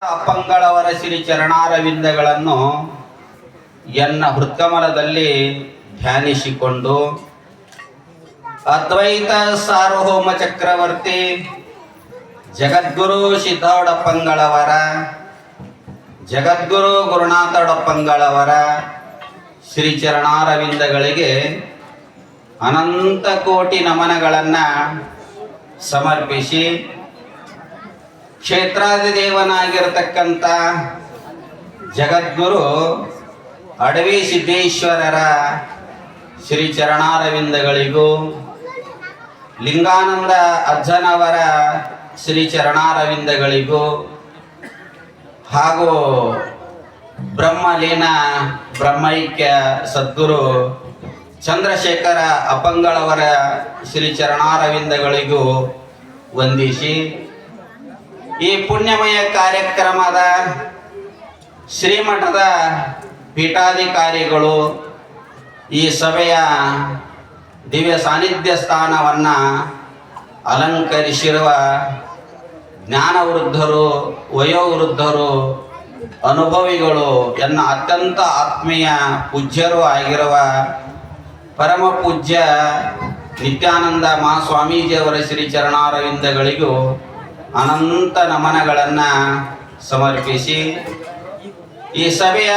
ಅಪ್ಪಂಗಳವರ ಶ್ರೀ ಚರಣಾರವಿಂದಗಳನ್ನು ಎನ್ನ ಹೃತ್ಕಮಲದಲ್ಲಿ ಧ್ಯಾನಿಸಿಕೊಂಡು ಅದ್ವೈತ ಸಾರ್ವಭೌಮ ಚಕ್ರವರ್ತಿ ಜಗದ್ಗುರು ಸಿದ್ದೋಡಪ್ಪಂಗಳವರ ಜಗದ್ಗುರು ಗುರುನಾಥೋಡಪ್ಪಂಗಳವರ ಶ್ರೀ ಚರಣಾರವಿಂದಗಳಿಗೆ ಅನಂತ ಕೋಟಿ ನಮನಗಳನ್ನು ಸಮರ್ಪಿಸಿ ಕ್ಷೇತ್ರಾಧಿದೇವನಾಗಿರತಕ್ಕಂಥ ಜಗದ್ಗುರು ಅಡವಿ ಸಿದ್ದೇಶ್ವರರ ಶ್ರೀ ಚರಣಾರವಿಂದಗಳಿಗೂ ಲಿಂಗಾನಂದ ಅಜ್ಜನವರ ಶ್ರೀ ಚರಣಾರವಿಂದಗಳಿಗೂ ಹಾಗೂ ಬ್ರಹ್ಮಲೀನ ಬ್ರಹ್ಮೈಕ್ಯ ಸದ್ಗುರು ಚಂದ್ರಶೇಖರ ಅಪ್ಪಂಗಳವರ ಶ್ರೀ ಚರಣಾರವಿಂದಗಳಿಗೂ ವಂದಿಸಿ ಈ ಪುಣ್ಯಮಯ ಕಾರ್ಯಕ್ರಮದ ಶ್ರೀಮಠದ ಪೀಠಾಧಿಕಾರಿಗಳು ಈ ಸಭೆಯ ದಿವ್ಯ ಸಾನ್ನಿಧ್ಯ ಸ್ಥಾನವನ್ನು ಅಲಂಕರಿಸಿರುವ ಜ್ಞಾನವೃದ್ಧರು ವಯೋವೃದ್ಧರು ಅನುಭವಿಗಳು ಎನ್ನ ಅತ್ಯಂತ ಆತ್ಮೀಯ ಪೂಜ್ಯರು ಆಗಿರುವ ಪರಮ ಪೂಜ್ಯ ನಿತ್ಯಾನಂದ ಮಹಾಸ್ವಾಮೀಜಿಯವರ ಶ್ರೀ ಚರಣಾರವಿಂದಗಳಿಗೂ ಅನಂತ ನಮನಗಳನ್ನು ಸಮರ್ಪಿಸಿ ಈ ಸಭೆಯ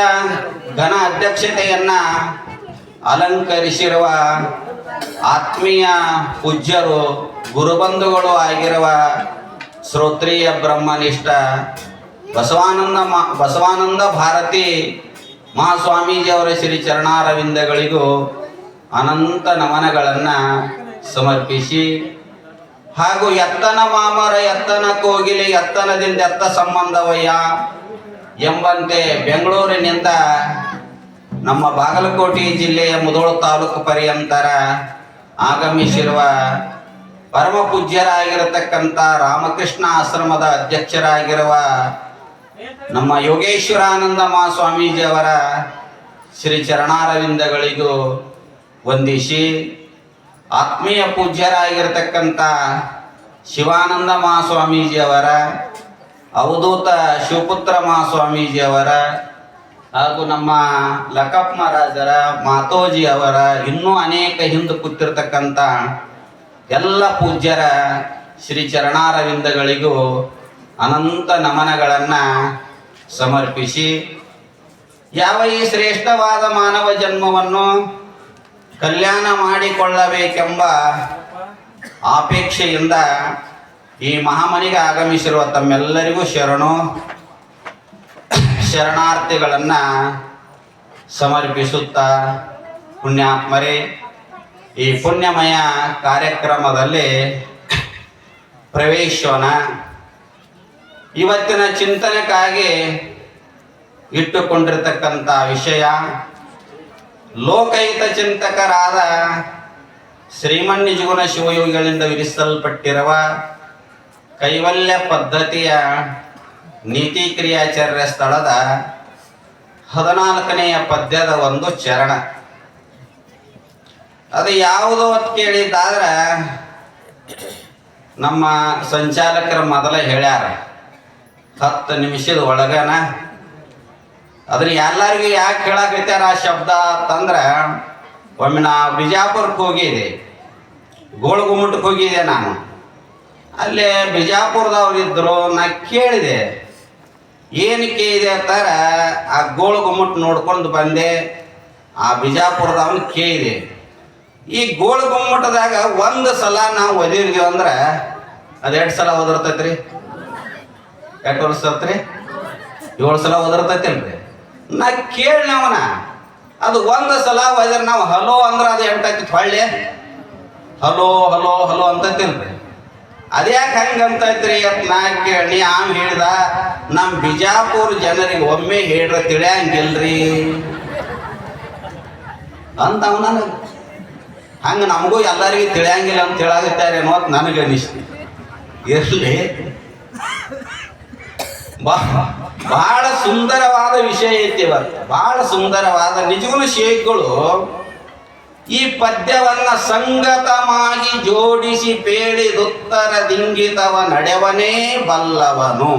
ಘನ ಅಧ್ಯಕ್ಷತೆಯನ್ನು ಅಲಂಕರಿಸಿರುವ ಆತ್ಮೀಯ ಪೂಜ್ಯರು ಗುರುಬಂಧುಗಳು ಆಗಿರುವ ಶ್ರೋತ್ರಿಯ ಬ್ರಹ್ಮನಿಷ್ಠ ಬಸವಾನಂದ ಭಾರತಿ ಮಹಾಸ್ವಾಮೀಜಿಯವರ ಶ್ರೀ ಚರಣಾರವಿಂದಗಳಿಗೂ ಅನಂತ ನಮನಗಳನ್ನು ಸಮರ್ಪಿಸಿ ಹಾಗೂ ಎತ್ತನ ಮಾಮರ ಎತ್ತನ ಕೋಗಿಲೆ ಎತ್ತನದಿಂದ ಎತ್ತ ಸಂಬಂಧವಯ್ಯ ಎಂಬಂತೆ ಬೆಂಗಳೂರಿನಿಂದ ನಮ್ಮ ಬಾಗಲಕೋಟೆ ಜಿಲ್ಲೆಯ ಮುಧೋಳ ತಾಲೂಕು ಪರ್ಯಂತರ ಆಗಮಿಸಿರುವ ಪರಮ ಪೂಜ್ಯರಾಗಿರತಕ್ಕಂಥ ರಾಮಕೃಷ್ಣ ಆಶ್ರಮದ ಅಧ್ಯಕ್ಷರಾಗಿರುವ ನಮ್ಮ ಯೋಗೇಶ್ವರಾನಂದ ಮಹಾಸ್ವಾಮೀಜಿಯವರ ಶ್ರೀ ಚರಣಾರವಿಂದಗಳಿಗೂ ವಂದಿಸಿ ಆತ್ಮೀಯ ಪೂಜ್ಯರಾಗಿರ್ತಕ್ಕಂಥ ಶಿವಾನಂದ ಮಹಾಸ್ವಾಮೀಜಿಯವರ ಅವಧೂತ ಶಿವಪುತ್ರ ಮಹಾಸ್ವಾಮೀಜಿಯವರ ಹಾಗೂ ನಮ್ಮ ಲಕ್ಕಪ್ಪ ಮಹಾರಾಜರ ಮಾತೋಜಿಯವರ ಇನ್ನೂ ಅನೇಕ ಹಿಂದೆ ಕೂತಿರ್ತಕ್ಕಂಥ ಎಲ್ಲ ಪೂಜ್ಯರ ಶ್ರೀ ಚರಣಾರವಿಂದಗಳಿಗೂ ಅನಂತ ನಮನಗಳನ್ನು ಸಮರ್ಪಿಸಿ ಯಾವ ಈ ಶ್ರೇಷ್ಠವಾದ ಮಾನವ ಜನ್ಮವನ್ನು ಕಲ್ಯಾಣ ಮಾಡಿಕೊಳ್ಳಬೇಕೆಂಬ ಅಪೇಕ್ಷೆಯಿಂದ ಈ ಮಹಾಮನಿಗೆ ಆಗಮಿಸಿರುವ ತಮ್ಮೆಲ್ಲರಿಗೂ ಶರಣಾರ್ಥಿಗಳನ್ನು ಸಮರ್ಪಿಸುತ್ತಾ ಪುಣ್ಯಾತ್ಮರೇ ಈ ಪುಣ್ಯಮಯ ಕಾರ್ಯಕ್ರಮದಲ್ಲಿ ಪ್ರವೇಶೋಣ. ಇವತ್ತಿನ ಚಿಂತನೆಗಾಗಿ ಇಟ್ಟುಕೊಂಡಿರ್ತಕ್ಕಂಥ ವಿಷಯ ಲೋಕಹಿತ ಚಿಂತಕರಾದ ಶ್ರೀಮನ್ನಿಜಗುಣ ಶಿವಯೋಗಿಗಳಿಂದ ವಿರಿಸಲ್ಪಟ್ಟಿರುವ ಕೈವಲ್ಯ ಪದ್ಧತಿಯ ನೀತಿ ಕ್ರಿಯಾಚಾರ್ಯ ಸ್ಥಳದ 14ನೆಯ ಪದ್ಯದ ಒಂದು ಚರಣ. ಅದು ಯಾವುದು ಅಂತ ಕೇಳಿದ್ದಾದ್ರೆ ನಮ್ಮ ಸಂಚಾಲಕರು ಮೊದಲ ಹೇಳ್ಯಾರ 10 ನಿಮಿಷದ ಒಳಗನ. ಅದ್ರ ಎಲ್ಲರಿಗೂ ಯಾಕೆ ಹೇಳಕೈತಾರ ಆ ಶಬ್ದ ಅಂತಂದ್ರೆ, ಒಮ್ಮೆ ನಾ ಬಿಜಾಪುರಕ್ಕೆ ಹೋಗಿದ್ದೆ, ಗೋಳಗುಮ್ಮಟಕ್ಕೆ ಹೋಗಿದ್ದೆ ನಾನು. ಅಲ್ಲೇ ಬಿಜಾಪುರದವ್ರಿದ್ರು. ನಾ ಕೇಳಿದೆ ಏನು ಕೇಳಿದೆ ಅಂತಾರೆ. ಆ ಗೋಳಗುಮ್ಮಟ್ ನೋಡ್ಕೊಂಡು ಬಂದೆ. ಆ ಬಿಜಾಪುರದವನು ಕೇಳಿದೆ, ಈ ಗೋಳಗುಮ್ಮಟದಾಗ ಒಂದು ಸಲ ನಾವು ಒದಿರ್ತೀವಿ ಅಂದ್ರೆ ಅದು 2 ಸಲ ಒದರ್ತೈತ್ರಿ? 2 ವರ್ಷ ಆತ್ರಿ? 7 ಸಲ ಒದರ್ತೈತಿಲ್ರಿ? ನಾ ಕೇಳಿನವನ ಅದು ಒಂದು ಸಲ ಒದ್ರೆ ನಾವು ಹಲೋ ಅಂದ್ರೆ ಅದು ಎಂಟೈತಿ ಹೊಳ್ಳಿ ಹಲೋ ಹಲೋ ಹಲೋ ಅಂತೈತಿಲ್ರಿ? ಅದ್ಯಾಕೆ ಹಂಗಂತೈತ್ರಿ ಅಂತ ನಾ ಕೇಳಿ ಆಮ್ ಹೇಳಿದ, ನಮ್ಮ ಬಿಜಾಪುರ ಜನರಿಗೆ ಒಮ್ಮೆ ಹೇಳ್ರ ತಿಳಿಯಂಗಿಲ್ರಿ ಅಂತ ಅವನ. ಹಂಗೆ ನಮಗೂ ಎಲ್ಲರಿಗೂ ತಿಳಿಯಂಗಿಲ್ಲ ಅಂತ ಹೇಳಾಗುತ್ತಾರೇನೋ ಅಂತ ನನಗೆ ಅನಿಸ್ತು. ಇರಲಿ, ಬಹಳ ಸುಂದರವಾದ ವಿಷಯ ಐತಿ ಇವತ್ತು. ಬಹಳ ಸುಂದರವಾದ ನಿಜಗುಣ ಶೇಖಗಳು ಈ ಪದ್ಯವನ್ನ ಸಂಗತವಾಗಿ ಜೋಡಿಸಿ ಪೇಳಿದುತ್ತರ ದಿಂಗಿತವ ನಡೆವನೇ ಬಲ್ಲವನು.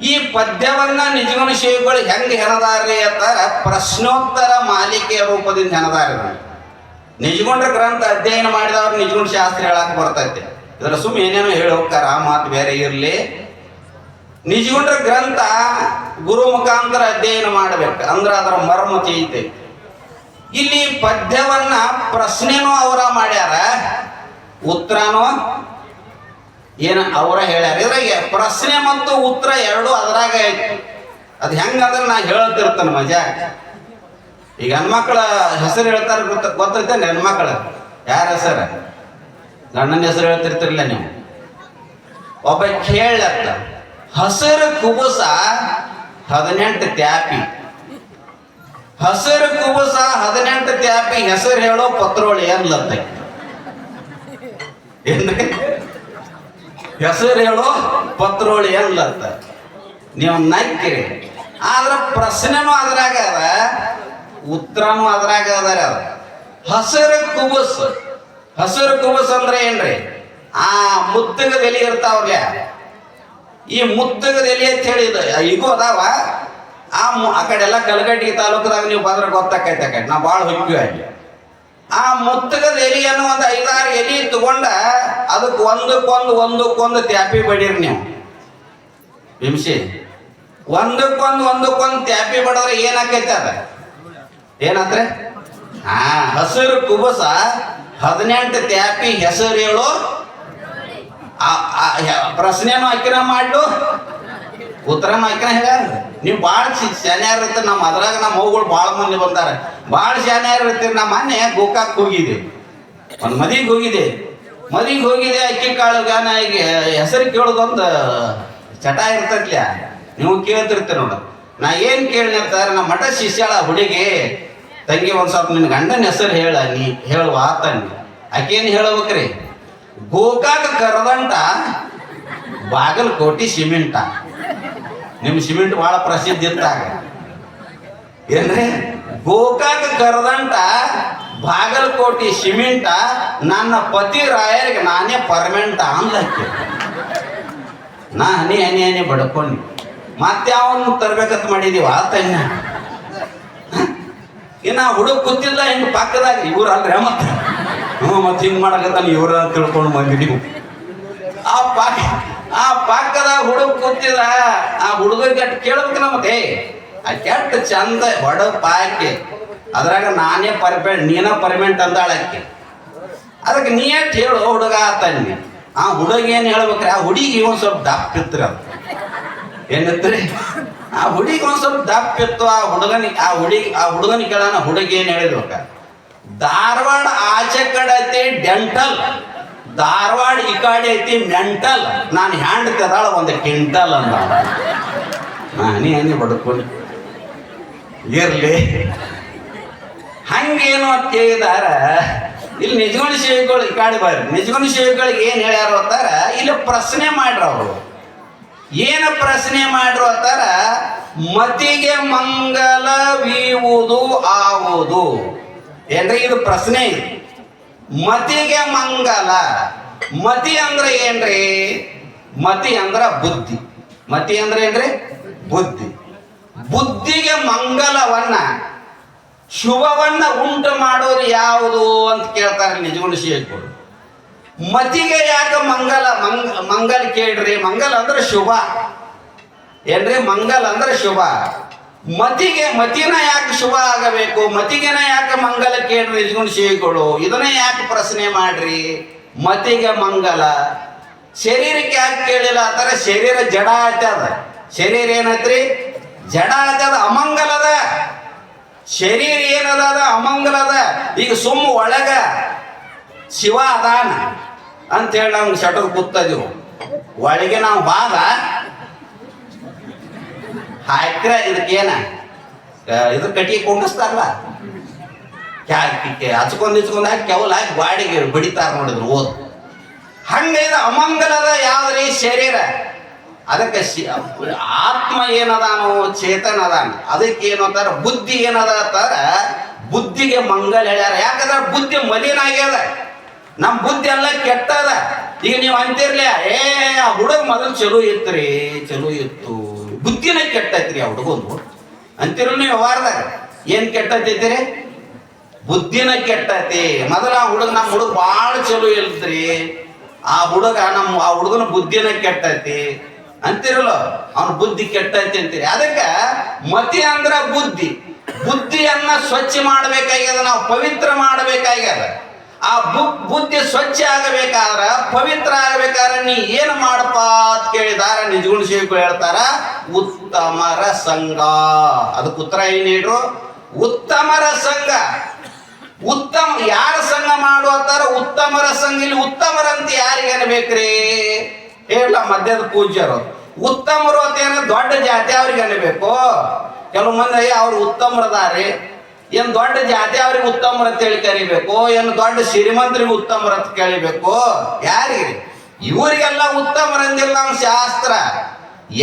ಈ ಪದ್ಯವನ್ನ ನಿಜಗುಣ ಶ್ರೀಗಳು ಹೆಂಗೆ ಹೆಣದಾರ್ರಿ ಅಂತಾರ ಪ್ರಶ್ನೋತ್ತರ ಮಾಲಿಕೆಯ ರೂಪದಿಂದ ಹೆಣದಾರ. ನಿಜಗುಂಡ್ರ ಗ್ರಂಥ ಅಧ್ಯಯನ ಮಾಡಿದವ್ರು ನಿಜಗುಣ ಶಾಸ್ತ್ರ ಹೇಳಕ್ ಬರ್ತೈತೆ. ಇದರ ಸುಮ್ಮ ಏನೇನೋ ಹೇಳಿ ಹೋಗ್ತಾರ, ಆ ಮಾತು ಬೇರೆ ಇರಲಿ. ನಿಜಗುಂಡ್ರ ಗ್ರಂಥ ಗುರು ಮುಖಾಂತರ ಅಧ್ಯಯನ ಮಾಡ್ಬೇಕು, ಅಂದ್ರೆ ಅದರ ಮರ್ಮ ತಿಳಿತೈತಿ. ಇಲ್ಲಿ ಪದ್ಯವನ್ನ ಪ್ರಶ್ನೆನೂ ಅವರ ಮಾಡ್ಯಾರ, ಉತ್ತರನೂ ಏನ ಅವರ ಹೇಳ್ಯಾರ. ಇದ್ರಾಗ ಪ್ರಶ್ನೆ ಮತ್ತು ಉತ್ತರ ಎರಡು ಅದ್ರಾಗ ಐತಿ. ಅದು ಹೆಂಗಂದ್ರೆ ನಾ ಹೇಳ್ತಿರ್ತಾನೆ ಮಜಾ. ಈಗ ಹೆಣ್ಮಕ್ಳ ಹೆಸರು ಹೇಳ್ತಾರ, ಗೊತ್ತೈತೆ ಹೆಣ್ಮಕ್ಳ ಯಾರ ಹೆಸರು? ಗಂಡನ ಹೆಸರು ಹೇಳ್ತಿರ್ತಿರ್ಲಿಲ್ಲ ನೀವು. ಒಬ್ಬ ಕೇಳತ್ತ ಹಸಿರು ಕುಬುಸ 18 ತ್ಯಾಪಿ. ಹಸಿರು ಕುಬುಸ 18 ತ್ಯಾಪಿ ಹೆಸರು ಹೇಳೋ ಪತ್ರೋಳಿ ಅನ್ಲತ್ತ. ಏನ್ರಿ ಹೆಸರು ಹೇಳೋ ಪತ್ರೋಳಿ ಅನ್ಲತ್ತ. ನೀವು ನಕ್ಕಿರಿ. ಆದ್ರ ಪ್ರಶ್ನೆನೂ ಅದ್ರಾಗ ಅದ, ಉತ್ತರನೂ ಅದ್ರಾಗ ಅದಾರ. ಹಸಿರು ಕುಬುಸ್, ಹಸಿರು ಕುಬುಸ್ ಅಂದ್ರೆ ಏನ್ರಿ? ಆ ಮುತ್ತಗದ ಎಲೆ ಇರ್ತಾವ್ರಲ್ಲ, ಈ ಮುತ್ತಗದ ಎಲೆ ಅಂತ ಹೇಳಿದ ಈಗೂ ಅದಾವ. ಆ ಕಡೆ ಎಲ್ಲ ಕಲಗಟ್ಟಿ ತಾಲೂಕದಾಗ ನೀವು ಬಂದ್ರೆ ಗೊತ್ತಾಕೈತೆ. ಆ ಕಡೆ ನಾ ಭಾಳ ಹೊಕ್ಕಿವಿ ಅಲ್ಲಿ. ಆ ಮುತ್ತಗದ ಎಲೆಯನ್ನು ಒಂದು 5-6 ಎಲೆ ತಗೊಂಡ ಅದಕ್ಕೆ ಒಂದಕ್ಕೊಂದು ತ್ಯಾಪಿ ಬಡೀರಿ ನೀವು. ಬಿಂಸಿ ಒಂದಕ್ಕೊಂದು ತ್ಯಾಪಿ ಬಡದ್ರೆ ಏನಾಕೈತೆ? ಅದ ಏನಾದ್ರೆ ಹಸಿರು ಕುಬಸ 18 ತ್ಯಾಪಿ ಹೆಸರು ಹೇಳು. ಪ್ರಶ್ನೆನೂ ಹಾಕಿನ ಮಾಡ್ಲು, ಉತ್ತರನೂ ಹಾಕಿನ ಹೇಳ. ನೀವು ಭಾಳ ಶಾನ್ಯಾರ ಇರ್ತೀರಿ. ನಮ್ಮ ಅದ್ರಾಗ ನಮ್ಮ ಮಗುಗಳು ಭಾಳ ಮಂದಿ ಬಂದಾರ, ಭಾಳ ಶಾನ್ಯಾರ ಇರ್ತೀರಿ. ನಮ್ಮ ಮೊನ್ನೆ ಗೋಕಾಕ್ ಹೋಗಿದ್ದೆ, ಒಂದು ಮದಿಗೆ ಹೋಗಿದ್ದೆ. ಅಕ್ಕಿ ಕಾಳು ಗಾನ ಈಗ ಹೆಸರು ಕೇಳೋದೊಂದು ಚಟ ಇರ್ತೈತ್ಲ, ನೀವು ಕೇಳ್ತಿರ್ತೀರಿ ನೋಡ. ನಾ ಏನು ಕೇಳಿರ್ತಾರೆ, ನಮ್ಮ ಮಠ ಶಿಷ್ಯಾಳ ಹುಡುಗಿ ತಂಗಿ ಒಂದು ಸ್ವಲ್ಪ ನಿನ್ನ ಗಂಡನ ಹೆಸರು ನೀ ಹೇಳುವ ಆತನ್ನಿ. ಆಕೇನು ಹೇಳ್ಬೇಕ್ರಿ? ಗೋಕಾಕ್ ಕರದಂಟ ಬಾಗಲಕೋಟಿ ಸಿಮೆಂಟ. ನಿಮ್ಮ ಸಿಮೆಂಟ್ ಭಾಳ ಪ್ರಸಿದ್ಧ ಇತ್ತಾಗ ಏನ್ರಿ? ಗೋಕಾಕ್ ಕರದಂಟ ಬಾಗಲಕೋಟಿ ಸಿಮೆಂಟ, ನನ್ನ ಪತಿ ರಾಯರಿಗೆ ನಾನೇ ಪರ್ಮೆಂಟ ಅಂದ್ಲಕ್ಕೆ. ನಾ ಹನಿ ಬಡ್ಕೊಂಡು ಮತ್ತೆ ಅವನು ತರ್ಬೇಕಂತ ಮಾಡಿದೀವ ಆತನ್ನ. ಇನ್ನು ಹುಡುಗ ಕೂತಿಲ್ಲ ಹಿಂಗೆ ಪಕ್ಕದಾಗ, ಇವ್ರು ಅಲ್ರಿ ಮತ್ತೆ ಮತ್ತೆ ಹಿಂಗೆ ಮಾಡಕತ್ತಾನ ಇವ್ರ ತಿಳ್ಕೊಂಡು ಬಂದಿದ್ದೀವಿ. ಆ ಪಕ್ಕದಾಗ ಹುಡುಗ ಕೂತಿದ, ಆ ಹುಡುಗರಿಗೆ ಅಟ್ ಕೇಳ್ಬೇಕು ನಮಗೆ. ಆ ಕೆಟ್ಟ ಚಂದ ಹೊಡ ಪಾಕಿ ಅದ್ರಾಗ ನಾನೇ ಪರ್ಮೆಂಟ್ ನೀನ ಪರ್ಮೆಂಟ್ ಅಂದಾಳಕ್ಕೆ. ಅದಕ್ಕೆ ನೀ ಅಟ್ ಹೇಳು ಹುಡುಗ ಆತನ್ನಿ. ಆ ಹುಡುಗ ಏನು ಹೇಳ್ಬೇಕ್ರಿ? ಆ ಹುಡುಗಿ ಒಂದು ಸ್ವಲ್ಪ ದಪ್ಪ ಇತ್ತು. ಅದು ಏನಿತ್ರಿ? ಆ ಹುಡುಗಿ ಒಂದು ಸ್ವಲ್ಪ ದಪ್ಪ ಇತ್ತು. ಆ ಹುಡುಗನಿಗೆ ಕೇಳೋಣ, ಹುಡುಗಿ ಏನು ಹೇಳಿದ್ಬೇಕ? ಧಾರವಾಡ ಆಚೆ ಕಡೆ ಐತಿ ಡೆಂಟಲ್, ಧಾರವಾಡ ಈ ಕಡೆ ಐತಿ ಮೆಂಟಲ್, ನಾನು ಹ್ಯಾಂಡ್ ಕದಾಳ ಒಂದು ಕ್ವಿಂಟಲ್ ಅಂದ. ನೀ ಬಡ್ಕೊಂಡು ಇರ್ಲಿ. ಹಂಗೇನು ಅಂತ ಕೇಳಿದಾರ. ಇಲ್ಲಿ ನಿಜಗುಣ ಶಿವಗಳು ಈ ಕಾಡಿ ಬಾರಿ. ನಿಜಗುಣ ಶಿವಗಳಿಗೆ ಏನು ಹೇಳ್ಯಾರ ಅಂತಾರ, ಇಲ್ಲಿ ಪ್ರಶ್ನೆ ಮಾಡ್ರ. ಅವರು ಏನು ಪ್ರಶ್ನೆ ಮಾಡ್ರು ಅಂತಾರ? ಮತಿಗೆ ಮಂಗಲವೀವುದು ಆವುದು. ಏನ್ರಿ ಇದು ಪ್ರಶ್ನೆ? ಮತಿಗೆ ಮಂಗಲ. ಮತಿ ಅಂದ್ರೆ ಏನ್ರಿ? ಮತಿ ಅಂದ್ರ ಬುದ್ಧಿ. ಮತಿ ಅಂದ್ರೆ ಏನ್ರಿ? ಬುದ್ಧಿ. ಬುದ್ಧಿಗೆ ಮಂಗಲವನ್ನ, ಶುಭವನ್ನ ಉಂಟು ಮಾಡೋದು ಯಾವುದು ಅಂತ ಕೇಳ್ತಾರೆ ನಿಜಗುಣ ಶ್ರೀಗಳು. ಮತಿಗೆ ಯಾಕೆ ಮಂಗಲ ಕೇಳ್ರಿ? ಮಂಗಲ ಅಂದ್ರೆ ಶುಭ ಏನ್ರಿ? ಮಂಗಲ ಅಂದ್ರೆ ಶುಭ. ಮತಿನ ಯಾಕೆ ಶುಭ ಆಗಬೇಕು? ಮತಿಗೆನ ಯಾಕೆ ಮಂಗಲ ಕೇಳ್ರಿ ನಿಜಗುಣ ಶ್ರೀಗಳು? ಇದನ್ನ ಯಾಕೆ ಪ್ರಶ್ನೆ ಮಾಡ್ರಿ? ಮತಿಗೆ ಮಂಗಲ. ಶರೀರಕ್ಕೆ ಯಾಕೆ ಕೇಳಿಲ್ಲ ಅಂತಾರೆ? ಶರೀರ ಜಡ ಆಗ್ತದ. ಶರೀರ ಏನತ್ರಿ? ಜಡ ಆಗ್ತದ, ಅಮಂಗಲದ. ಶರೀರ ಏನದ? ಅಮಂಗಲದ. ಈಗ ಸುಮ್ಮ ಒಳಗ ಶಿವ ಅದಾನ ಅಂತೇಳಿ ನಾವು ಶಟರ್ ಕೂತದೀವು. ಒಳಗೆ ನಾವು ಬಾಗ ಹಾಕ್ರ ಇದಕ್ಕೇನ ಇದು ಕಟ್ಟಿಗೆ ಕೊಂಡಿಸ್ತಾರಲ್ಲ, ಹಚ್ಕೊಂಡ್ ಹಾಕಿ ಕೆವಲ್ ಹಾಕಿ ಗಾಡಿಗೆ ಬಡಿತಾರ ನೋಡಿದ್ರು ಓದ್. ಹಂಗೆ ಇದು ಅಮಂಗಲದ ಯಾವ್ದ್ರಿ? ಶರೀರ. ಅದಕ್ಕೆ ಆತ್ಮ ಏನದಾನು? ಚೇತನ ಅದಾನ. ಅದಕ್ಕೆ ಏನು ಅಂತಾರ? ಬುದ್ಧಿ ಏನದ ಅಂತಾರ? ಬುದ್ಧಿಗೆ ಮಂಗಲ ಹೇಳ್ಯಾರ. ಯಾಕಂದ್ರೆ ಬುದ್ಧಿ ಮಲಿನ ಆಗ್ಯದ. ನಮ್ಮ ಬುದ್ಧಿ ಎಲ್ಲ ಕೆಟ್ಟದ. ಈಗ ನೀವು ಅಂತಿರ್ಲಿ, ಆ ಹುಡುಗ ಮೊದಲು ಚಲೋ ಇತ್ತು. ಬುದ್ಧಿನ ಕೆಟ್ಟೈತ್ರಿ ಆ ಹುಡುಗಂದು ಅಂತಿರು ನೀವು ವ್ಯವಹಾರದಾಗ. ಏನ್ ಕೆಟ್ಟೈತಿ? ಬುದ್ಧಿನ ಕೆಟ್ಟೈತಿ. ಮೊದಲ ನಮ್ಮ ಹುಡುಗ ಭಾಳ ಚಲೋ ಇಲ್ತ್ರಿ, ಆ ಹುಡುಗನ ಬುದ್ಧಿನ ಕೆಟ್ಟೈತಿ ಅಂತಿರಲ್ಲ, ಅವನ ಬುದ್ಧಿ ಕೆಟ್ಟೈತಿ ಅಂತೀರಿ. ಅದಕ್ಕೆ ಮತಿ ಅಂದ್ರ ಬುದ್ಧಿಯನ್ನ ಸ್ವಚ್ಛ ಮಾಡಬೇಕಾಗ್ಯದ, ನಾವು ಪವಿತ್ರ ಮಾಡಬೇಕಾಗ್ಯದ. ಆ ಬುದ್ಧಿ ಸ್ವಚ್ಛ ಆಗಬೇಕಾದ್ರ, ಪವಿತ್ರ ಆಗಬೇಕಾದ್ರೆ ನೀ ಏನು ಮಾಡಪ್ಪ ಅಂತ ಕೇಳಿದಾರ ನಿಜಗುಣ ಸೇವಕರು ಹೇಳ್ತಾರ, ಉತ್ತಮರ ಸಂಘ. ಅದಕ್ಕೆ ಉತ್ತರ ಏನ್ ಹೇಳ್ರು? ಉತ್ತಮರ ಸಂಘ. ಉತ್ತಮ ಯಾರ ಸಂಘ ಮಾಡುವತ್ತಾರ? ಉತ್ತಮರ ಸಂಘ. ಇಲ್ಲಿ ಉತ್ತಮರಂತ ಯಾರಿಗೆ ಅನ್ಬೇಕ್ರಿ? ಹೇಳ ಮಧ್ಯದ ಪೂಜ್ಯರು ಉತ್ತಮರು ಅಂತ ಏನ ದೊಡ್ಡ ಜಾತಿ ಅವ್ರಿಗೆ ಅನ್ಬೇಕು. ಕೆಲವು ಮಂದಿ ಅವ್ರು ಉತ್ತಮರದಾರಿ, ಏನ್ ದೊಡ್ಡ ಜಾತಿ ಅವ್ರಿಗೆ ಉತ್ತಮರ ಅಂತ ಹೇಳಿ ಕರಿಬೇಕು, ಏನು ದೊಡ್ಡ ಶ್ರೀಮಂತರಿಗೆ ಉತ್ತಮರ ಅಂತ ಕೇಳಿಬೇಕು? ಯಾರಿಗೆ? ಇವರಿಗೆಲ್ಲ ಉತ್ತಮರಂದಿಲ್ಲ ನಮ್ಮ ಶಾಸ್ತ್ರ.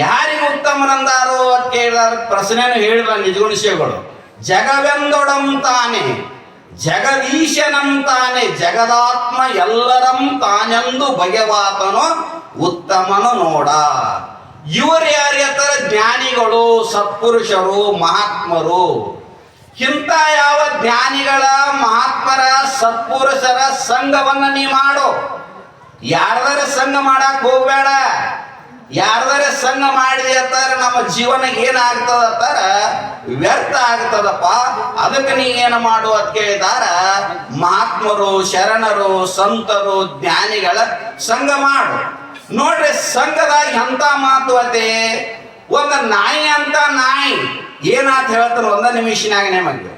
ಯಾರಿಗೆ ಉತ್ತಮರಂದಾರು ಅಂತ ಕೇಳಿದಾರ ಪ್ರಶ್ನೆನೂ ಹೇಳಿಲ್ಲ ನಿಜಗುಣಿಸಿಗಳು. ಜಗವೆಂದೊಡಂತಾನೆ ಜಗದೀಶನಂತಾನೆ ಜಗದಾತ್ಮ ಎಲ್ಲರಂ ತಾನೆಂದು ಭಗವಾತನು ಉತ್ತಮನು ನೋಡ. ಇವರು ಯಾರ್ಯಾರ? ಜ್ಞಾನಿಗಳು, ಸತ್ಪುರುಷರು, ಮಹಾತ್ಮರು. ಇಂಥ ಯಾವ ಜ್ಞಾನಿಗಳ, ಮಹಾತ್ಮರ, ಸತ್ಪುರುಷರ ಸಂಘವನ್ನ ನೀ ಮಾಡು. ಯಾರ್ದಾರ ಸಂಘ ಮಾಡಕ್ ಹೋಗ್ಬೇಡ. ಯಾರ್ದಾರ ಸಂಘ ಮಾಡಿದೆ ಅಂತಾರೆ ನಮ್ಮ ಜೀವನ ಏನಾಗ್ತದ ಅಂತಾರ ವ್ಯರ್ಥ ಆಗ್ತದಪ್ಪ. ಅದಕ್ಕೆ ನೀ ಏನು ಮಾಡು ಅಂತ ಕೇಳಿದಾರ, ಮಹಾತ್ಮರು, ಶರಣರು, ಸಂತರು, ಜ್ಞಾನಿಗಳ ಸಂಘ ಮಾಡು. ನೋಡ್ರಿ, ಸಂಘದಾಗ ಎಂತ ಮಹತ್ವತೆ. ಒಂದು ನಾಯಿ ಅಂತ ನಾಯಿ ಏನಾತ ಹೇಳ್ತಾನೆ ಒಂದ ನಿಮಿಷನಾಗ ನಿಮಗೆ.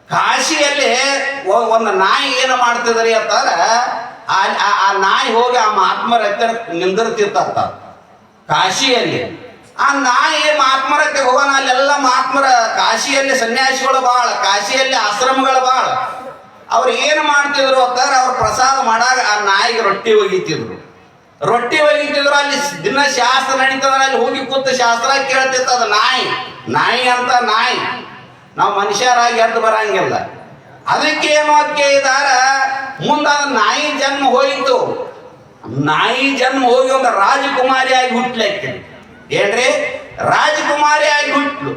ಕಾಶಿಯಲ್ಲಿ ಒಂದು ನಾಯಿ ಏನು ಮಾಡ್ತಿದ್ರಿ ಅಂತಾರ, ಆ ನಾಯಿ ಹೋಗಿ ಆ ಮಹಾತ್ಮರ ಹತ್ತಿರ ನಿಂದಿರ್ತಿತ್ತ ಕಾಶಿಯಲ್ಲಿ. ಆ ನಾಯಿ ಮಹಾತ್ಮರ ಹತ್ತಿರ ಹೋಗೋಣ. ಅಲ್ಲೆಲ್ಲ ಮಹಾತ್ಮರ, ಕಾಶಿಯಲ್ಲಿ ಸನ್ಯಾಸಿಗಳು ಭಾಳ, ಕಾಶಿಯಲ್ಲಿ ಆಶ್ರಮಗಳು ಭಾಳ. ಅವ್ರು ಏನು ಮಾಡ್ತಿದ್ರು ಅಂತಾರ, ಅವ್ರ ಪ್ರಸಾದ ಮಾಡಾಗ ಆ ನಾಯಿಗೆ ರೊಟ್ಟಿ ಒಗಿತಿದ್ರು. ಅಲ್ಲಿ ದಿನ ಶಾಸ್ತ್ರ ನಡೀತದ, ಅಲ್ಲಿ ಹೋಗಿ ಕೂತು ಶಾಸ್ತ್ರ ಕೇಳ್ತಿರ್ತದ. ನಾಯಿ ಅಂತ ನಾಯಿ. ನಾವು ಮನುಷ್ಯರಾಗಿ ಎದ್ದು ಬರಂಗಿಲ್ಲ. ಅದಕ್ಕೆ ಏನು ಅಂತ ಕೇಳಿದಾರ, ಮುಂದ ನಾಯಿ ಜನ್ಮ ಹೋಯಿತು. ನಾಯಿ ಜನ್ಮ ಹೋಗಿ ಒಂದು ರಾಜಕುಮಾರಿಯಾಗಿ ಹುಟ್ಲಿಕ್ಕೆ. ಏನ್ರಿ? ರಾಜಕುಮಾರಿಯಾಗಿ ಹುಟ್ಲು.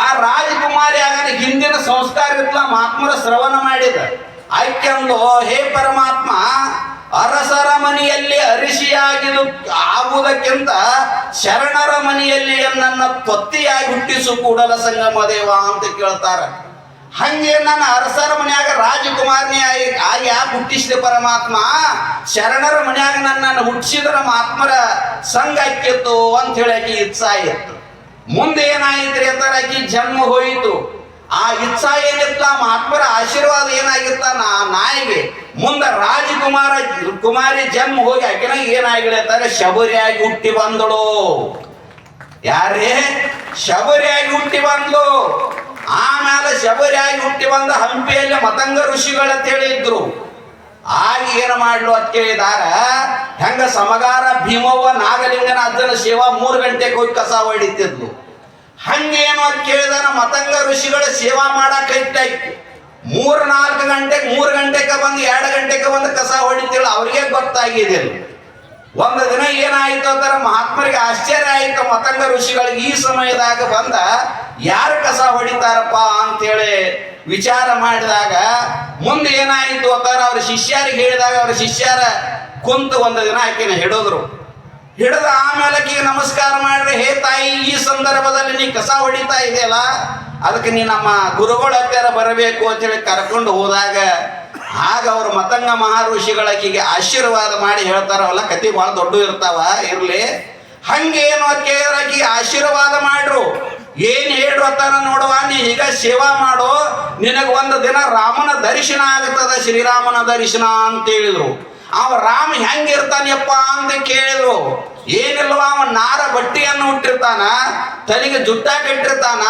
ಆ ರಾಜಕುಮಾರಿ ಆಗ ಹಿಂದಿನ ಸಂಸ್ಕಾರ ಇರ್ತಲ್ಲ, ಮಹಾತ್ಮರ ಶ್ರವಣ ಮಾಡಿದ. ಆಯ್ಕೆಂದು, ಹೇ ಪರಮಾತ್ಮ, ಅರಸರ ಮನೆಯಲ್ಲಿ ಅರಿಶಿಯಾಗಿದು ಆಗುವುದಕ್ಕಿಂತ ಶರಣರ ಮನೆಯಲ್ಲಿ ನನ್ನ ತೊತ್ತಿಯಾಗಿ ಹುಟ್ಟಿಸು ಕೂಡಲ ಸಂಗಮ ದೇವ ಅಂತ ಕೇಳ್ತಾರ. ಹಂಗೆ ನನ್ನ ಅರಸರ ಮನೆಯಾಗ ರಾಜಕುಮಾರನೇ ಆಗಿ ಯಾಕೆ ಹುಟ್ಟಿಸಿದೆ ಪರಮಾತ್ಮ? ಶರಣರ ಮನೆಯಾಗ ನನ್ನನ್ನು ಹುಟ್ಟಿಸಿದ್ರ ಮಹಾತ್ಮರ ಸಂಘ ಆಕಿತ್ತು ಅಂತ ಹೇಳಿ ಆಕಿ ಇಚ್ಛಾ ಇತ್ತು. ಮುಂದೆ ಏನಾಯ್ತ್ರಿ ಅಂತಾರ, ಆಕಿ ಜನ್ಮ ಹೋಯಿತು. ಆ ಇಚ್ಛಾ ಏನಿತ್ತ, ಮಹಾತ್ಮರ ಆಶೀರ್ವಾದ ಏನಾಗಿತ್ತ ನಾಯಿಗೆ. ಮುಂದೆ ಕುಮಾರಿ ಜನ್ಮ ಹೋಗಿ ಆಕಿನ ಏನಾಗಿಲ್ಲ ಅಂತಾರೆ, ಶಬರಿಯಾಗಿ ಹುಟ್ಟಿ ಬಂದಳು. ಯಾರೇ? ಶಬರಿಯಾಗಿ ಹುಟ್ಟಿ ಬಂದ್ಲು. ಆಮೇಲೆ ಶಬರಿಯಾಗಿ ಹುಟ್ಟಿ ಬಂದ ಹಂಪಿಯಲ್ಲಿ ಮತಂಗ ಋಷಿಗಳ ತಿಳಿದ್ರು. ಆಗ ಏನು ಮಾಡ್ಲು ಅಂತ ಕೇಳಿದಾರ, ಹೆಂಗ ಸಮಗಾರ ಭೀಮವ್ವ ನಾಗಲಿಂಗನ ಅಜ್ಜನ ಸೇವಾ 3 ಗಂಟೆಗೆ ಹೋಗಿ ಕಸ ಹೊಡಿತಿದ್ಲು. ಹಂಗೇನು ಅಂತ ಕೇಳಿದಾರ, ಮತಂಗ ಋಷಿಗಳ ಸೇವಾ ಮಾಡಕ್ ಐತಾಯ್ತು. 3-4 ಗಂಟೆಗೆ 3 ಗಂಟೆಗೆ ಬಂದು 2 ಗಂಟೆಗೆ ಬಂದು ಕಸ ಹೊಡಿತಿಲ್ಲ. ಅವ್ರಿಗೆ ಗೊತ್ತಾಗಿದೆ. ಒಂದು ದಿನ ಏನಾಯ್ತು ಅಂತಾರ, ಮಹಾತ್ಮರಿಗೆ ಆಶ್ಚರ್ಯ ಆಯ್ತು. ಮತಂಗ ಋಷಿಗಳಿಗೆ ಈ ಸಮಯದಾಗ ಬಂದ ಯಾರು ಕಸ ಹೊಡಿತಾರಪ್ಪ ಅಂತೇಳಿ ವಿಚಾರ ಮಾಡಿದಾಗ ಮುಂದೆ ಏನಾಯ್ತು ಅಂತಾರ, ಅವ್ರ ಶಿಷ್ಯರಿಗೆ ಹೇಳಿದಾಗ ಅವ್ರ ಶಿಷ್ಯರ ಕುಂತು ಒಂದು ದಿನ ಆಕಿನ ಹಿಡಿದು ಆಮೇಲೆ ಆಕಿಗೆ ನಮಸ್ಕಾರ ಮಾಡ್ರಿ, ಹೇ ತಾಯಿ, ಈ ಸಂದರ್ಭದಲ್ಲಿ ನೀ ಕಸ ಹೊಡಿತಾ ಇದೆಯಲ್ಲ, ಅದಕ್ಕೆ ನೀ ನಮ್ಮ ಗುರುಗಳ ಹತ್ತಿರ ಬರಬೇಕು ಅಂತೇಳಿ ಕರ್ಕೊಂಡು ಹೋದಾಗ ಆಗ ಅವ್ರ ಮತಂಗ ಮಹಾಋಷಿಗಳಾಕಿಗೆ ಆಶೀರ್ವಾದ ಮಾಡಿ ಹೇಳ್ತಾರವಲ್ಲ, ಕತಿ ಭಾಳ ದೊಡ್ಡ ಇರ್ತಾವ, ಇರ್ಲಿ. ಹಂಗೇನು ಅಂತ ಕೇಳಿದ್ರೆ ಆಕಿಗೆ ಆಶೀರ್ವಾದ ಮಾಡ್ರು. ಏನ್ ಹೇಳ್ರು ಅಂತಾರ ನೋಡುವ, ನೀ ಈಗ ಸೇವಾ ಮಾಡು, ನಿನಗೆ ಒಂದು ದಿನ ರಾಮನ ದರ್ಶನ ಆಗ್ತದ, ಶ್ರೀರಾಮನ ದರ್ಶನ ಅಂತ ಹೇಳಿದ್ರು. ಅವ ರಾಮ ಹೆಂಗಿರ್ತಾನಪ್ಪ ಅಂತ ಕೇಳಿದ್ರು. ಏನಿಲ್ವ, ಅವ ನಾರ ಬಟ್ಟಿಯನ್ನು ಹುಟ್ಟಿರ್ತಾನ, ತಲೆಗೆ ಜುಟ್ಟ ಕಟ್ಟಿರ್ತಾನ,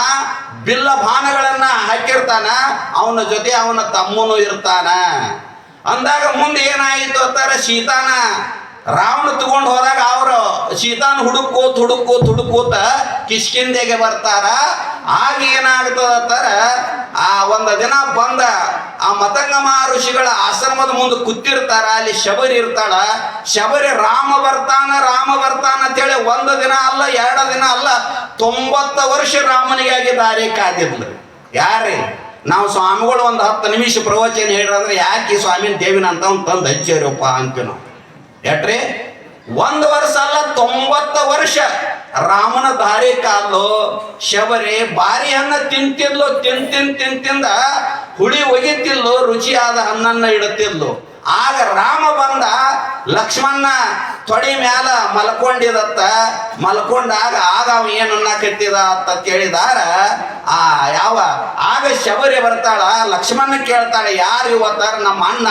ಬಿಲ್ಲ ಬಾಣಗಳನ್ನ ಹಾಕಿರ್ತಾನ, ಅವನ ಜೊತೆ ಅವನ ತಮ್ಮನು ಇರ್ತಾನ ಅಂದಾಗ ಮುಂದೆ ಏನಾಯಿತು ಅಂತಾರ, ಸೀತಾನ ರಾವಣ ತಗೊಂಡು ಹೋದಾಗ ಅವರು ಸೀತಾನ ಹುಡುಕೋತ ಕಿಷ್ಕಿಂದೆಗೆ ಬರ್ತಾರ. ಆಗ ಏನಾಗ್ತದ ಅಂತಾರ, ಆ ಒಂದು ದಿನ ಬಂದ ಆ ಮತಂಗಮ ಋಷಿಗಳ ಆಶ್ರಮದ ಮುಂದೆ ಕೂತಿರ್ತಾರ. ಅಲ್ಲಿ ಶಬರಿ ಇರ್ತಾಳ. ಶಬರಿ ರಾಮ ಬರ್ತಾನ ಅಂತೇಳಿ ಒಂದು ದಿನ ಅಲ್ಲ, 2 ದಿನ ಅಲ್ಲ, 90 ವರ್ಷ ರಾಮನಿಗಾಗಿ ದಾರಿ ಕಾದಿದ್ಲು. ಯಾರೇ ನಾವು ಸ್ವಾಮಿಗಳು ಒಂದು 10 ನಿಮಿಷ ಪ್ರವಚನ ಹೇಳ್ರಂದ್ರೆ ಯಾಕೆ ಈ ಸ್ವಾಮಿನ ದೇವಿನ ಅಂತ ತಂದು ಹಚ್ಚಿರಪ್ಪ ಅಂತೀವಿ ನಾವು. ಎಟ್ರಿ 1 ವರ್ಷ ಅಲ್ಲ, 90 ವರ್ಷ ರಾಮನ ದಾರಿ ಕಾದ್ಲು. ಶಬರಿ ಬಾರಿ ಹಣ್ಣ ತಿಂತಿದ್ಲು. ತಿಂದ ಹುಳಿ ಒಗಿತಿದ್ಲು, ರುಚಿಯಾದ ಹಣ್ಣನ್ನ ಇಡುತ್ತಿದ್ಲು. ಆಗ ರಾಮ ಬಂದ, ಲಕ್ಷ್ಮಣ ತೊಡಿ ಮ್ಯಾಲ ಮಲ್ಕೊಂಡಿದತ್ತ. ಮಲ್ಕೊಂಡಾಗ ಆಗ ಅವ ಏನನ್ನ ಕತ್ತಿದ ಅಂತ ಕೇಳಿದಾರ. ಆಗ ಶಬರಿ ಬರ್ತಾಳ, ಲಕ್ಷ್ಮಣ ಕೇಳ್ತಾಳೆ, ಯಾರು ಇವತ್ತಾರ? ನಮ್ಮ ಅಣ್ಣ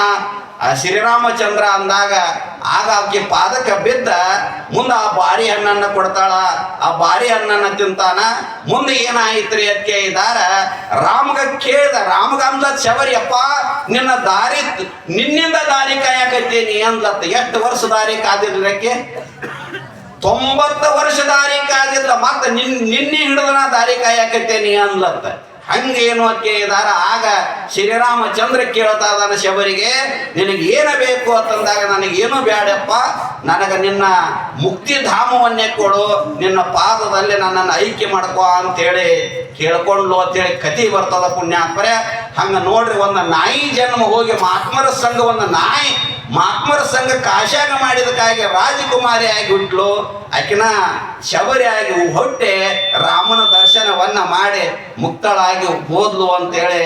ಶ್ರೀರಾಮಚಂದ್ರ ಅಂದಾಗ ಆಗ ಆಕೆ ಪಾದಕ್ಕೆ ಬಿದ್ದ. ಮುಂದೆ ಆ ಬಾರಿ ಹಣ್ಣನ್ನ ಕೊಡ್ತಾಳ. ಆ ಬಾರಿ ಹಣ್ಣನ್ನ ತಿಂತಾನ. ಮುಂದೆ ಏನಾಯ್ತ್ರಿ ಅಂತ ಕೇಳಿದಾರ. ರಾಮಗ ಕೇಳ್ದ. ರಾಮಗ ಅಂದ ಶಬರಿ, ಅಪ್ಪ ನಿನ್ನಿಂದ ದಾರಿ ಕಾಯಕತ್ತೀನಿ ಅಂದ್ಲತ್ತ. ಎಷ್ಟು ವರ್ಷ ದಾರಿ ಕಾದಿದ್ರಕ್ಕೆ? 90 ವರ್ಷ ದಾರಿ ಕಾದಿದ್ಲ. ಮತ್ತೆ ನಿನ್ನೆ ಹಿಡಿದನ ದಾರಿ ಕಾಯಕತ್ತೇನಿ ಅಂದ್ಲತ್ತ. ಹಂಗೇನು ಅಂತ ಕೇಳಿದಾರ. ಆಗ ಶ್ರೀರಾಮಚಂದ್ರ ಕೇಳ್ತಾ ಇದ್ದಾನ ಶಬರಿಗೆ, ನಿನಗೆ ಏನು ಬೇಕು ಅಂತಂದಾಗ, ನನಗೇನು ಬೇಡಪ್ಪ, ನನಗೆ ನಿನ್ನ ಮುಕ್ತಿಧಾಮವನ್ನೇ ಕೊಡು, ನಿನ್ನ ಪಾದದಲ್ಲಿ ನನ್ನನ್ನು ಐಕ್ಯ ಮಾಡ್ಕೋ ಅಂತೇಳಿ ಕೇಳ್ಕೊಂಡ್ಲು ಅಂತೇಳಿ ಕತಿ ಬರ್ತದ ಪುಣ್ಯಾತ್ಮರೇ. ಹಂಗ ನೋಡ್ರಿ, ಒಂದು ನಾಯಿ ಜನ್ಮ ಹೋಗಿ ಮಹಾತ್ಮರ ಸಂಘ, ಒಂದು ನಾಯಿ ಮಹಾತ್ಮರ ಸಂಘ ಕಾಶಾಗ ಮಾಡಿದಕ್ಕಾಗಿ ರಾಜಕುಮಾರಿ ಆಗಿ ಹುಟ್ಲು. ಆಕಿನ ಶಬರಿ ಆಗಿ ಹೊಟ್ಟೆ ರಾಮನ ದರ್ಶನವನ್ನ ಮಾಡಿ ಮುಕ್ತಳಾಗಿ ಹೋದ್ಲು ಅಂತೇಳಿ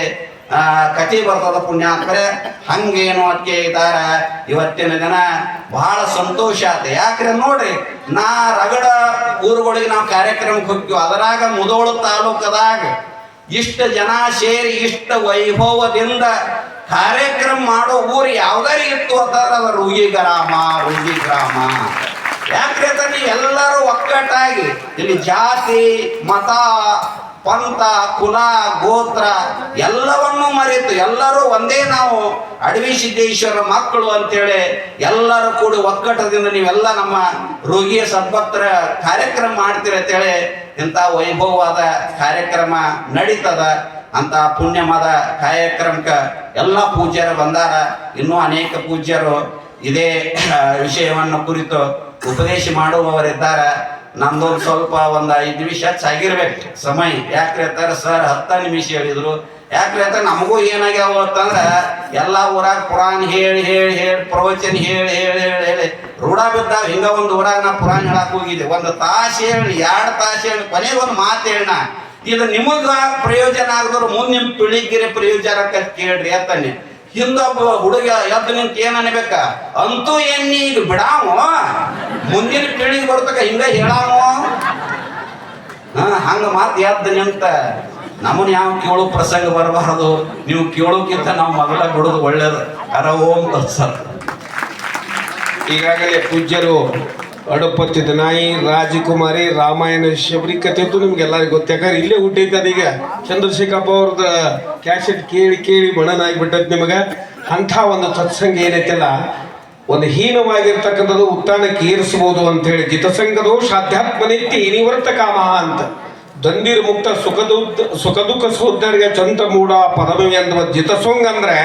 ಕಥೆ ಬರ್ತದ ಪುಣ್ಯಾತ್ಮರೇ. ಹಂಗೇನು ಅಂತ ಕೇಳಿದಾರ. ಇವತ್ತಿನ ದಿನ ಬಹಳ ಸಂತೋಷ ಆತ. ಯಾಕ್ರೆ ನೋಡ್ರಿ, ರಗಡ ಊರುಗಳಿಗೆ ನಾವು ಕಾರ್ಯಕ್ರಮಕ್ಕೆ ಹೋಗ್ತೀವಿ. ಅದರಾಗ ಮುಧೋಳ ತಾಲೂಕದಾಗ ಇಷ್ಟು ಜನ ಸೇರಿ ಇಷ್ಟ ವೈಭವದಿಂದ ಕಾರ್ಯಕ್ರಮ ಮಾಡೋ ಊರು ಯಾವ್ದಾರು ಇತ್ತು ಅಂತಂದ್ರೆ ಅದು ರೂಗಿ ಗ್ರಾಮ. ಯಾಕ್ರೆ ನೀವು ಎಲ್ಲರೂ ಒಕ್ಕಟ್ಟಾಗಿ ಇಲ್ಲಿ ಜಾತಿ ಮತ ಪಂಥ ಕುಲ ಗೋತ್ರ ಎಲ್ಲವನ್ನೂ ಮರೆತು ಎಲ್ಲರೂ ಒಂದೇ, ನಾವು ಅಡವಿ ಸಿದ್ದೇಶ್ವರ ಮಕ್ಕಳು ಅಂತೇಳಿ ಎಲ್ಲರೂ ಕೂಡಿ ಒಕ್ಕಟ್ಟದಿಂದ ನೀವೆಲ್ಲ ನಮ್ಮ ರೋಗಿಯ ಸದ್ಭಕ್ತರ ಕಾರ್ಯಕ್ರಮ ಮಾಡ್ತೀರ ಅಂತೇಳಿ ಇಂಥ ವೈಭವವಾದ ಕಾರ್ಯಕ್ರಮ ನಡೀತದ. ಅಂತ ಪುಣ್ಯವಾದ ಕಾರ್ಯಕ್ರಮಕ್ಕೆ ಎಲ್ಲ ಪೂಜ್ಯರು ಬಂದಾರ. ಇನ್ನೂ ಅನೇಕ ಪೂಜ್ಯರು ಇದೇ ವಿಷಯವನ್ನು ಕುರಿತು ಉಪದೇಶ ಮಾಡುವವರಿದ್ದಾರೆ. ನಮ್ದೊಂದು ಸ್ವಲ್ಪ ಒಂದು 5 ನಿಮಿಷ ಹೆಚ್ಚಾಗಿರ್ಬೇಕು ಸಮಯ. ಯಾಕ್ರಿ ಅಂತಾರೆ ಸರ್ 10 ನಿಮಿಷ ಹೇಳಿದ್ರು. ಯಾಕ್ರಿ ಅಂತ ನಮಗೂ ಏನಾಗ್ಯಾವ ಅಂತಂದ್ರೆ ಎಲ್ಲ ಊರಾಗ ಪುರಾಣ ಹೇಳಿ ಪ್ರವಚನ ಹೇಳಿ ರೂಢ ಬಿದ್ದಾವ. ಹಿಂಗ ಒಂದು ಊರಾಗ ನಾ ಪುರಾಣ ಹೇಳಕ್ ಹೋಗಿದ್ದೆ. 1 ತಾಸು ಹೇಳಿ 2 ತಾಸು ಹೇಳಿ ಕೊನೆಗೆ ಒಂದು ಮಾತು ಹೇಳ, ಇದು ನಿಮಗ ಪ್ರಯೋಜನ ಆಗದ್ರು ಮುಂದೆ ನಿಮ್ಮ ಪೀಳಿಗೆರೆ ಪ್ರಯೋಜನ ಕೇಳ್ರಿ ಅತ್ತಾನೆ. ಹಿಂದೊಬ್ಬ ಹುಡುಗ ಎದ್ದು ನಿಂತ ಏನ್ ಅನ್ಬೇಕ, ಅಂತೂ ಎಣ್ಣಿ ಈಗ ಬಿಡಾಮೋ, ಮುಂದಿನ ಪೀಳಿಗೆ ಬರ್ತಕ ಹಿಂಗ ಹೇಳಾಮೋ. ಹಂಗ ಮಾತು ಎದ್ದು ನಿಂತ ನಮ್ಮನ್ನ ಯಾವ ಕೇಳೋ ಪ್ರಸಂಗ ಬರಬಾರದು. ನೀವು ಕೇಳೋಕ್ಕಿಂತ ನಾವು ಮೊದಲ ಬಿಡೋದು ಒಳ್ಳೇದು. ಓಂ ತತ್ಸತ್. ಈಗಾಗಲೇ ಪೂಜ್ಯರು ಅಡಪತ್ತಿದ ನಾಯಿ, ರಾಜಕುಮಾರಿ, ರಾಮಾಯಣ, ಶಬರಿ ಕಥೆ ಅಂತೂ ನಿಮ್ಗೆಲ್ಲರಿಗೂ ಗೊತ್ತು. ಯಾಕಂದ್ರೆ ಇಲ್ಲೇ ಹುಟ್ಟೈತೆ ಅದೀಗ. ಚಂದ್ರಶೇಖರ್ ಅವ್ರದ ಕ್ಯಾಸೆಟ್ ಕೇಳಿ ಮಣನಾಗಿಬಿಟ್ಟೈತೆ ನಿಮಗೆ. ಅಂಥ ಒಂದು ಸತ್ಸಂಗ ಏನೈತಲ್ಲ, ಒಂದು ಹೀನವಾಗಿರ್ತಕ್ಕಂಥದ್ದು ಉತ್ತಾನಕ್ಕೆ ಏರಿಸಬಹುದು ಅಂತ ಹೇಳಿ ಜಿತಸಂಗ ದೋಷ ಅಧ್ಯಾತ್ಮ ನಿತ್ಯ ನಿವರ್ತ ಕಾಮ ಅಂತ ದಂದಿರ್ ಮುಕ್ತ ಸುಖ ದುಃಖ ಸೋದರಿಗೆ ಚಂದ್ರ ಮೂಢ ಪದವಿ ಅಂದ ಜಿತಸಂಗ ಅಂದ್ರೆ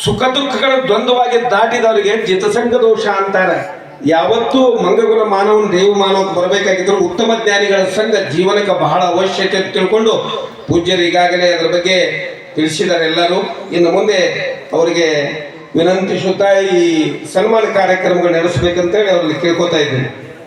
ಸುಖ ತುಕ್ಕಗಳ ದ್ವಂದ್ವವಾಗಿ ದಾಟಿದವರಿಗೆ ಜಿತಸಂಗ ದೋಷ ಅಂತಾರೆ. ಯಾವತ್ತೂ ಮಂಗಗುಲ ಮಾನವನ ದೇವ ಮಾನವಕ್ಕೆ ಬರಬೇಕಾಗಿದ್ರು ಉತ್ತಮ ಜ್ಞಾನಿಗಳ ಸಂಘ ಜೀವನಕ್ಕೆ ಬಹಳ ಅವಶ್ಯಕತೆ ತಿಳ್ಕೊಂಡು ಪೂಜ್ಯರು ಈಗಾಗಲೇ ಅದರ ಬಗ್ಗೆ ತಿಳಿಸಿದ್ದಾರೆ ಎಲ್ಲರೂ. ಇನ್ನು ಮುಂದೆ ಅವರಿಗೆ ವಿನಂತಿಸುತ್ತಾ ಈ ಸನ್ಮಾನ ಕಾರ್ಯಕ್ರಮಗಳು ನಡೆಸಬೇಕಂತೇಳಿ ಅವ್ರಲ್ಲಿ ಕೇಳ್ಕೊತಾ ಇದ್ದೀನಿ.